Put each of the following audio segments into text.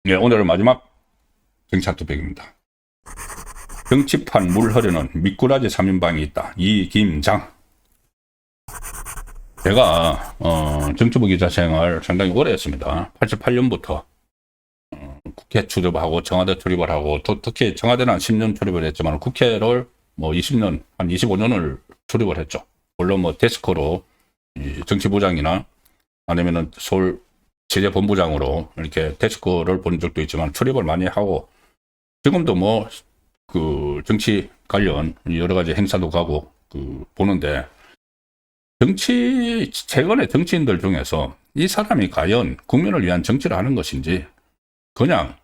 네, 오늘은 마지막 정치 토픽입니다. 정치판 물 흐르는 미꾸라지 3인방이 있다. 이김장. 제가 정치부 기자 생활 상당히 오래 했습니다. 88년부터 국회 출입하고 청와대 출입을 하고, 또 특히 청와대는 한 10년 출입을 했지만 국회를 뭐 20년, 한 25년을 출입을 했죠. 물론 뭐 데스크로 정치부장이나 아니면은 서울 제재본부장으로 이렇게 데스크를 본 적도 있지만 출입을 많이 하고, 지금도 뭐 그 정치 관련 여러 가지 행사도 가고 보는데, 최근에 정치인들 중에서 이 사람이 과연 국민을 위한 정치를 하는 것인지, 그냥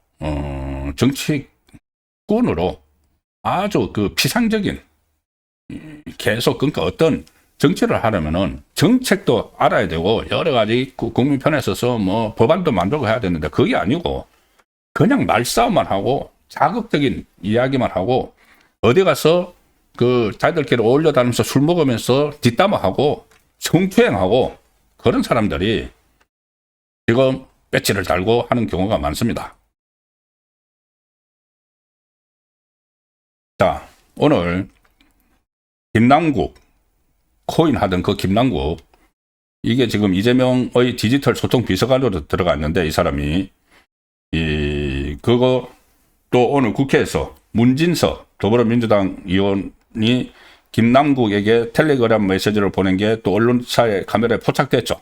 정치꾼으로 아주 피상적인, 계속, 그러니까 어떤 정치를 하려면은 정책도 알아야 되고 여러 가지 국민 편에 서서 뭐 법안도 만들고 해야 되는데, 그게 아니고 그냥 말싸움만 하고 자극적인 이야기만 하고 어디 가서 자기들끼리 어울려 다니면서 술 먹으면서 뒷담화하고 성추행하고, 그런 사람들이 지금 배지를 달고 하는 경우가 많습니다. 자, 오늘 김남국, 코인 하던 그 김남국, 이게 지금 이재명의 디지털 소통 비서관으로 들어갔는데, 이 사람이 그거 또 오늘 국회에서 문진석 더불어민주당 의원이 김남국에게 텔레그램 메시지를 보낸 게 또 언론사의 카메라에 포착됐죠.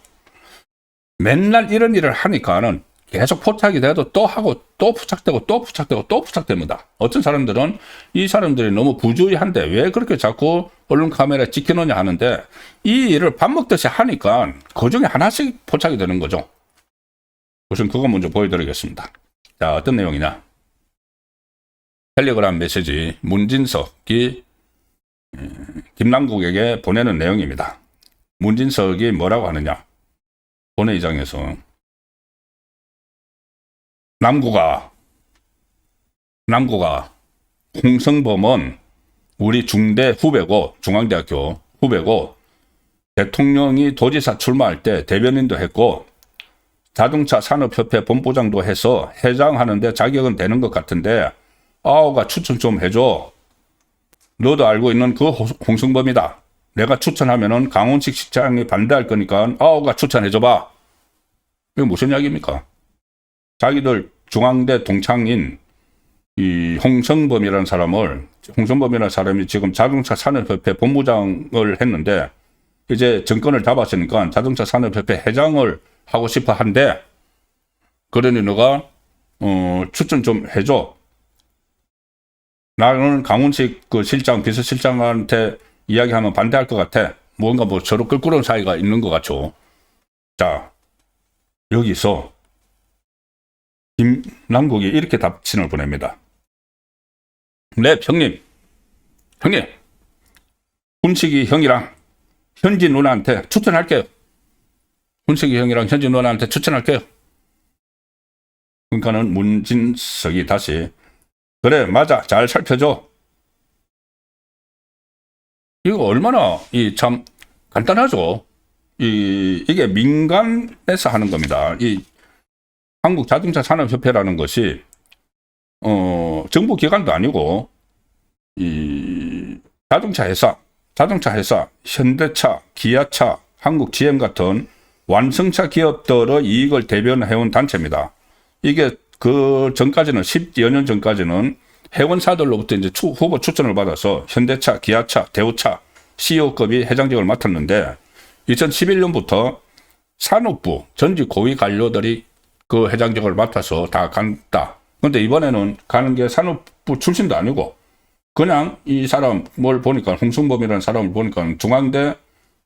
맨날 이런 일을 하니까는 계속 포착이 돼도 또 하고 또 포착되고 또 포착되고 또 포착됩니다. 어떤 사람들은 이 사람들이 너무 부주의한데 왜 그렇게 자꾸 언론 카메라에 찍혀놓냐 하는데, 이 일을 밥 먹듯이 하니까 그 중에 하나씩 포착이 되는 거죠. 우선 그거 먼저 보여드리겠습니다. 자, 어떤 내용이냐. 텔레그램 메시지 문진석이 김남국에게 보내는 내용입니다. 문진석이 뭐라고 하느냐. 본회의장에서 남국아, 홍성범은 우리 중대 후배고, 중앙대학교 후배고, 대통령이 도지사 출마할 때 대변인도 했고 자동차 산업협회 본부장도 해서 회장하는데 자격은 되는 것 같은데 아우가 추천 좀 해줘. 너도 알고 있는 그 홍성범이다. 내가 추천하면은 강훈식 시장이 반대할 거니까 아우가 추천해줘봐. 이게 무슨 이야기입니까? 자기들 중앙대 동창인 이 홍성범이라는 사람이 지금 자동차 산업협회 본부장을 했는데, 이제 정권을 잡았으니까 자동차 산업협회 회장을 하고 싶어 한대. 그러니 너가 추천 좀 해줘. 나는 강훈식 실장, 비서실장한테 이야기하면 반대할 것 같아. 뭔가 뭐 서로 껄끄러운 사이가 있는 것 같죠. 자, 여기서 김남국이 이렇게 답신을 보냅니다. 네, 형님, 훈식이 형이랑 현지 누나한테 추천할게요. 그러니까는 문진석이 다시, 그래, 맞아, 잘 살펴줘. 이거 얼마나 참 간단하죠. 이게 민간에서 하는 겁니다. 이 한국자동차산업협회라는 것이 정부 기관도 아니고, 이 자동차 회사, 현대차, 기아차, 한국 GM 같은 완성차 기업들의 이익을 대변해온 단체입니다. 이게 그 전까지는 10여 년 전까지는 회원사들로부터 이제 후보 추천을 받아서 현대차, 기아차, 대우차 CEO급이 회장직을 맡았는데, 2011년부터 산업부 전직 고위 관료들이 그 회장직을 맡아서 다 간다. 근데 이번에는 가는 게 산업부 출신도 아니고, 그냥 이 사람을 보니까, 홍성범이라는 사람을 보니까 중앙대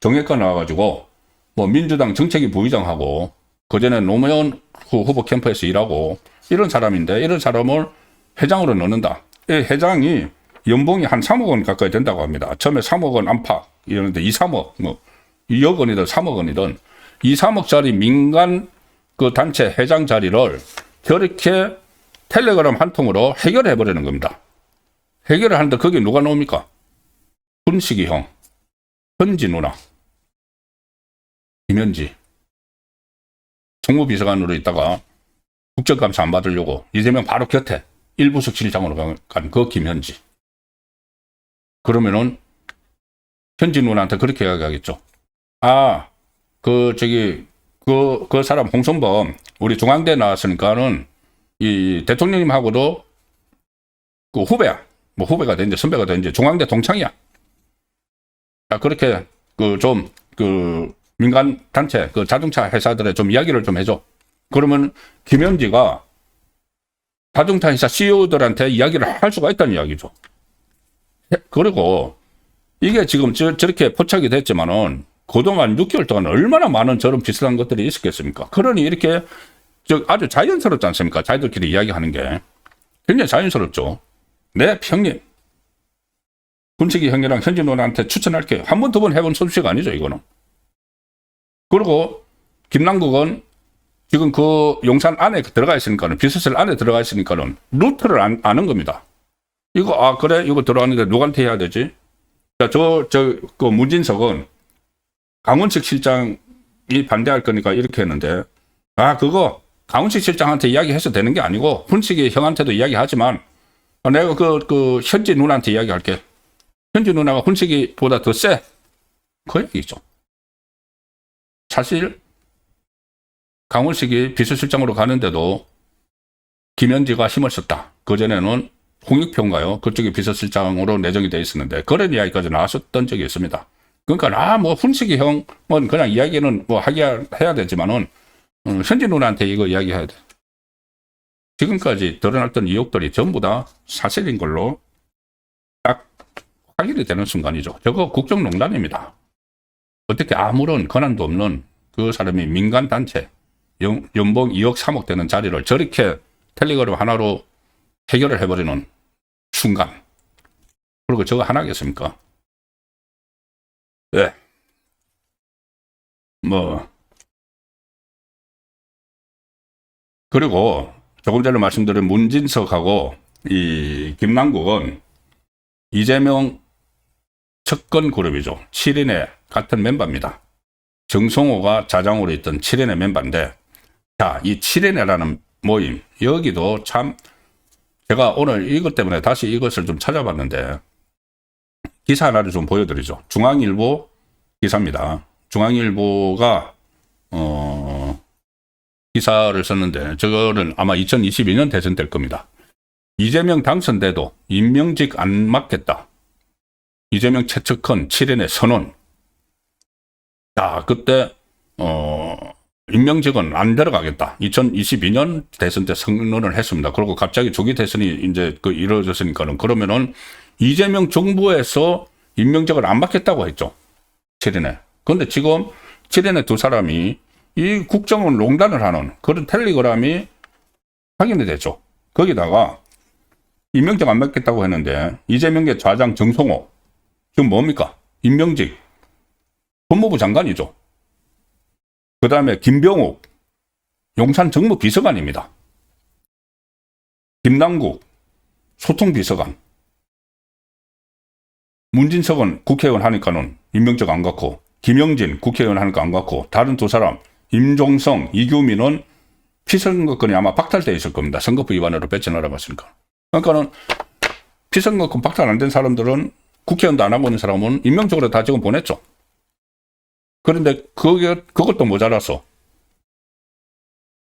정외과 나와가지고 뭐 민주당 정책위 부의장하고 그전에 노무현 후보 캠프에서 일하고 이런 사람인데, 이런 사람을 회장으로 넣는다. 이 회장이 연봉이 한 3억 원 가까이 된다고 합니다. 처음에 3억 원 안팎 이러는데 2, 3억, 뭐 2억 원이든 3억 원이든 2, 3억짜리 민간 단체 회장 자리를 저렇게 텔레그램 한 통으로 해결해 버리는 겁니다. 해결을 하는데 거기 누가 나옵니까? 훈식이 형. 현지 누나, 김현지, 총무비서관으로 있다가 국정감사 안 받으려고 이재명 바로 곁에 일부석 실장으로 간 그 김현지. 그러면은 현지 누나한테 그렇게 이야기하겠죠. 아, 그 사람 홍성범 우리 중앙대 나왔으니까는 이 대통령님하고도 그 후배야. 뭐 후배가 된지 선배가 된지 중앙대 동창이야. 자, 그렇게 그 민간 단체 그 자동차 회사들에 좀 이야기를 좀 해줘. 그러면 김현지가 자동차 회사 CEO들한테 이야기를 할 수가 있다는 이야기죠. 그리고 이게 지금 저렇게 포착이 됐지만은 그동안 6개월 동안 얼마나 많은 저런 비슷한 것들이 있었겠습니까? 그러니 이렇게 아주 자연스럽지 않습니까? 자기들끼리 이야기하는 게 굉장히 자연스럽죠. 네, 형님. 군식이 형이랑 현지 누나한테 추천할게요. 한 번, 두 번 해본 솜씨가 아니죠, 이거는. 그리고 김남국은 지금 그 용산 안에 들어가 있으니까는, 비서실 안에 들어가 있으니까는 루트를 아는 겁니다. 이거, 그래? 이거 들어왔는데 누구한테 해야 되지? 자, 그 문진석은 강원식 실장이 반대할 거니까 이렇게 했는데, 그거 강원식 실장한테 이야기해서 되는 게 아니고, 훈식이 형한테도 이야기하지만, 내가 그 현지 누나한테 이야기할게. 현지 누나가 훈식이보다 더 세. 그 얘기죠. 사실 강원식이 비서실장으로 가는데도 김현지가 힘을 썼다. 그전에는 홍익표인가요? 그쪽에 비서실장으로 내정이 돼 있었는데 그런 이야기까지 나왔었던 적이 있습니다. 그러니까 뭐 훈식이 형은 그냥 이야기는 뭐 해야 되지만은 현지 누나한테 이거 이야기해야 돼. 지금까지 드러났던 의혹들이 전부 다 사실인 걸로 딱 확인이 되는 순간이죠. 저거 국정농단입니다. 어떻게 아무런 권한도 없는 그 사람이 민간단체 연봉 2억 3억 되는 자리를 저렇게 텔레그램 하나로 해결을 해버리는 순간. 그리고 저거 하나겠습니까? 네. 그리고 조금 전에 말씀드린 문진석하고 이 김남국은 이재명 측근 그룹이죠. 7인의 같은 멤버입니다. 정성호가 자장으로 있던 7인의 멤버인데, 자, 이 7인회라는 모임, 여기도 참, 제가 오늘 이것 때문에 다시 이것을 좀 찾아봤는데, 기사 하나를 좀 보여드리죠. 중앙일보 기사입니다. 중앙일보가, 기사를 썼는데, 저거는 아마 2022년 대선 될 겁니다. 이재명 당선돼도 임명직 안 맡겠다. 이재명 최측근 7인의 선언. 자, 그때 임명직은 안 들어가겠다. 2022년 대선 때 선언을 했습니다. 그리고 갑자기 조기 대선이 이제 이루어졌으니까는 그러면은 이재명 정부에서 임명직을 안 받겠다고 했죠. 7인에. 그런데 지금 7인의 두 사람이 이 국정원 농단을 하는 그런 텔레그램이 확인이 됐죠. 거기다가 임명직 안 받겠다고 했는데 이재명의 좌장 정성호 지금 뭡니까? 임명직 법무부 장관이죠. 그 다음에 김병욱 용산 정무비서관입니다. 김남국 소통비서관. 문진석은 국회의원 하니까는 임명직 안 갖고, 김영진 국회의원 하니까 안 갖고, 다른 두 사람 임종성, 이규민은 피선거권이 아마 박탈되어 있을 겁니다. 선거법 위반으로 배치하라고 했으니까. 그러니까는 피선거권 박탈 안 된 사람들은 국회의원도 안 하고 있는 사람은 임명적으로 다 지금 보냈죠. 그런데 그것도 모자라서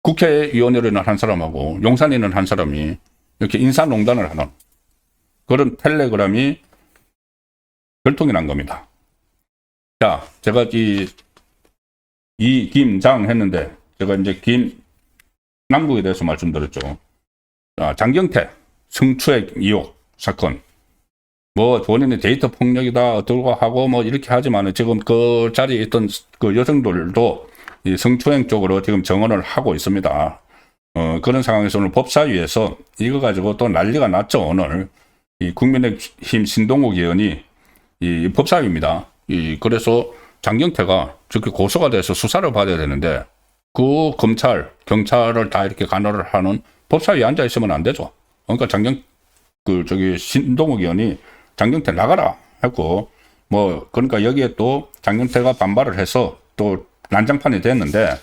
국회의원으로 있는 한 사람하고 용산에 있는 한 사람이 이렇게 인사농단을 하는 그런 텔레그램이 결통이 난 겁니다. 자, 제가 이김장 했는데 제가 이제 김남국에 대해서 말씀드렸죠. 자, 장경태 성추행 의혹 사건. 뭐 본인의 데이터 폭력이다 어떨고 하고 뭐 이렇게 하지만 지금 그 자리에 있던 그 여성들도 이 성추행 쪽으로 지금 정언을 하고 있습니다. 그런 상황에서 오늘 법사위에서 이거 가지고 또 난리가 났죠. 오늘 이 국민의힘 신동욱 의원이 이 법사위입니다. 그래서 장경태가 저렇게 고소가 돼서 수사를 받아야 되는데 그 경찰을 다 이렇게 간호를 하는 법사위에 앉아 있으면 안 되죠. 그러니까 신동욱 의원이 장경태 나가라 했고, 뭐 그러니까 여기에 또 장경태가 반발을 해서 또 난장판이 됐는데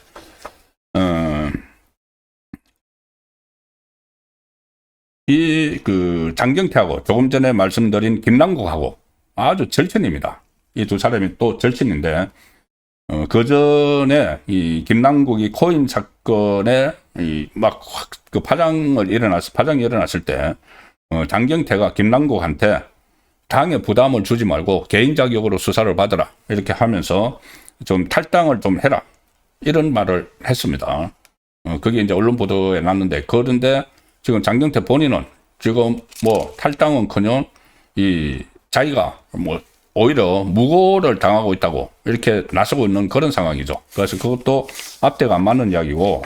이 그 장경태하고 조금 전에 말씀드린 김남국하고 아주 절친입니다. 이 두 사람이 또 절친인데 그 전에 이 김남국이 코인 사건에 이막그 파장이 일어났을 때 장경태가 김남국한테 당에 부담을 주지 말고 개인 자격으로 수사를 받으라 이렇게 하면서 좀 탈당을 좀 해라 이런 말을 했습니다. 그게 이제 언론 보도에 났는데, 그런데 지금 장경태 본인은 지금 뭐 탈당은커녕 이 자기가 뭐 오히려 무고를 당하고 있다고 이렇게 나서고 있는 그런 상황이죠. 그래서 그것도 앞뒤가 안 맞는 이야기고,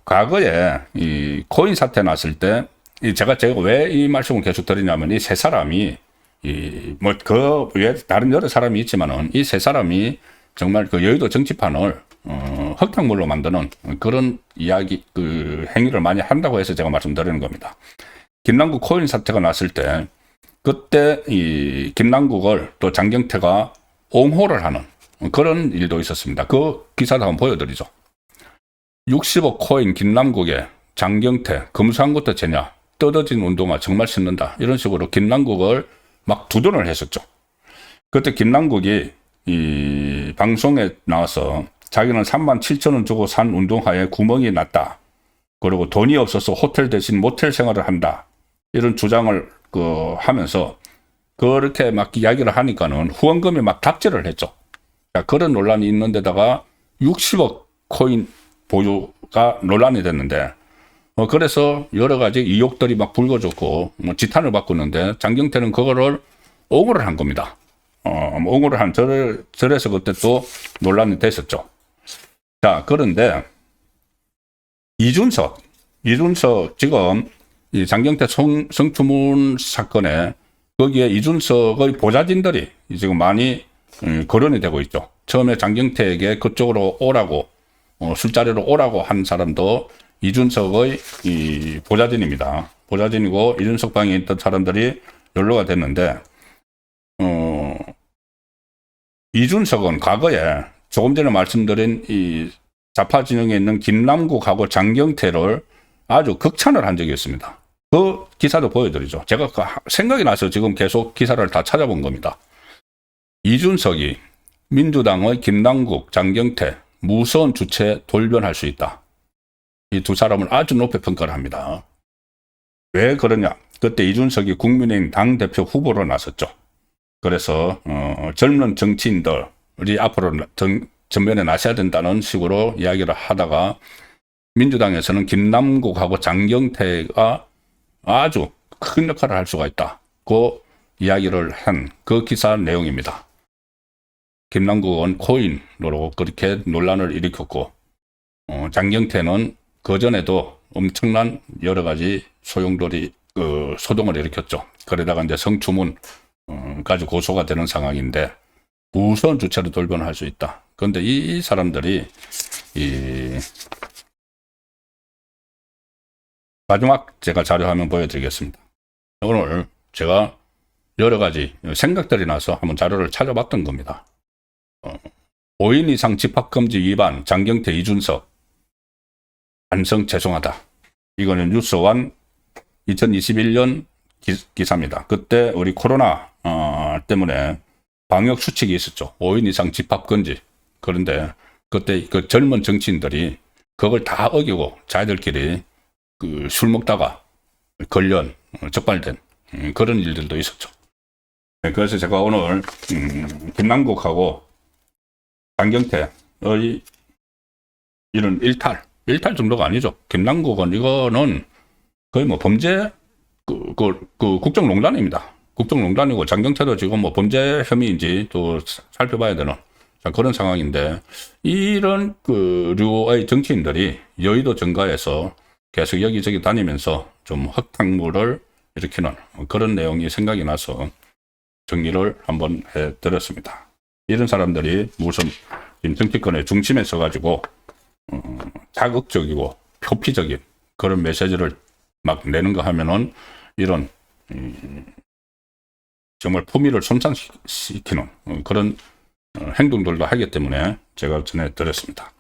과거에 이 코인 사태 났을 때 제가 왜 이 말씀을 계속 드리냐면, 이 세 사람이 왜 다른 여러 사람이 있지만은 이 세 사람이 정말 그 여의도 정치판을 흙탕물로 만드는 그런 이야기, 그 행위를 많이 한다고 해서 제가 말씀드리는 겁니다. 김남국 코인 사태가 났을 때 그때 이 김남국을 또 장경태가 옹호를 하는 그런 일도 있었습니다. 그 기사도 한번 보여드리죠. 60억 코인 김남국에 장경태 검수한 것도 쟤냐, 뜯어진 운동화 정말 신는다, 이런 식으로 김남국을 막 두둔을 했었죠. 그때 김남국이 이 방송에 나와서 자기는 37,000원 주고 산 운동화에 구멍이 났다, 그리고 돈이 없어서 호텔 대신 모텔 생활을 한다, 이런 주장을 하면서 그렇게 막 이야기를 하니까는 후원금이 막 갑질을 했죠. 그런 논란이 있는 데다가 60억 코인 보유가 논란이 됐는데, 그래서 여러 가지 의혹들이 막 불거졌고 지탄을 받고 있는데, 장경태는 그거를 옹호를 한 겁니다. 옹호를 한 절에서 그때 또 논란이 됐었죠. 자, 그런데 이준석 지금 이 장경태 성추문 사건에 거기에 이준석의 보좌진들이 지금 많이 거론이 되고 있죠. 처음에 장경태에게 그쪽으로 오라고 술자리로 오라고 한 사람도 이준석의 이 보좌진입니다. 보좌진이고 이준석 방에 있던 사람들이 연루가 됐는데, 이준석은 과거에 조금 전에 말씀드린 이 좌파 진영에 있는 김남국하고 장경태를 아주 극찬을 한 적이 있습니다. 그 기사도 보여드리죠. 제가 생각이 나서 지금 계속 기사를 다 찾아본 겁니다. 이준석이 민주당의 김남국, 장경태 무서운 주체 돌변할 수 있다. 이 두 사람을 아주 높게 평가를 합니다. 왜 그러냐? 그때 이준석이 국민의힘 당대표 후보로 나섰죠. 그래서 젊은 정치인들이 앞으로 전면에 나서야 된다는 식으로 이야기를 하다가 민주당에서는 김남국하고 장경태가 아주 큰 역할을 할 수가 있다고 이야기를 한 그 기사 내용입니다. 김남국은 코인으로 그렇게 논란을 일으켰고, 장경태는 그전에도 엄청난 여러 가지 소용돌이 소동을 일으켰죠. 그러다가 이제 성추문까지 고소가 되는 상황인데 무서운 주체로 돌변할 수 있다. 그런데 이 사람들이 마지막 제가 자료 화면 보여드리겠습니다. 오늘 제가 여러 가지 생각들이 나서 한번 자료를 찾아봤던 겁니다. 5인 이상 집합금지 위반 장경태 이준석 반성 죄송하다. 이거는 뉴스원 2021년 기사입니다. 그때 우리 코로나 때문에 방역 수칙이 있었죠. 5인 이상 집합금지. 그런데 그때 그 젊은 정치인들이 그걸 다 어기고 자기들끼리 술 먹다가 적발된 그런 일들도 있었죠. 그래서 제가 오늘 김남국하고 장경태의 이런 일탈 정도가 아니죠. 김남국은 이거는 거의 뭐 범죄 국정농단입니다. 국정농단이고, 장경태도 지금 뭐 범죄 혐의인지 또 살펴봐야 되는 그런 상황인데, 이런 류의 정치인들이 여의도 정가에서 계속 여기저기 다니면서 좀 흙탕물을 일으키는 그런 내용이 생각이 나서 정리를 한번 해드렸습니다. 이런 사람들이 무슨 정치권의 중심에 서가지고 자극적이고 표피적인 그런 메시지를 막 내는 거 하면은 이런 정말 품위를 손상시키는 그런 행동들도 하기 때문에 제가 전해드렸습니다.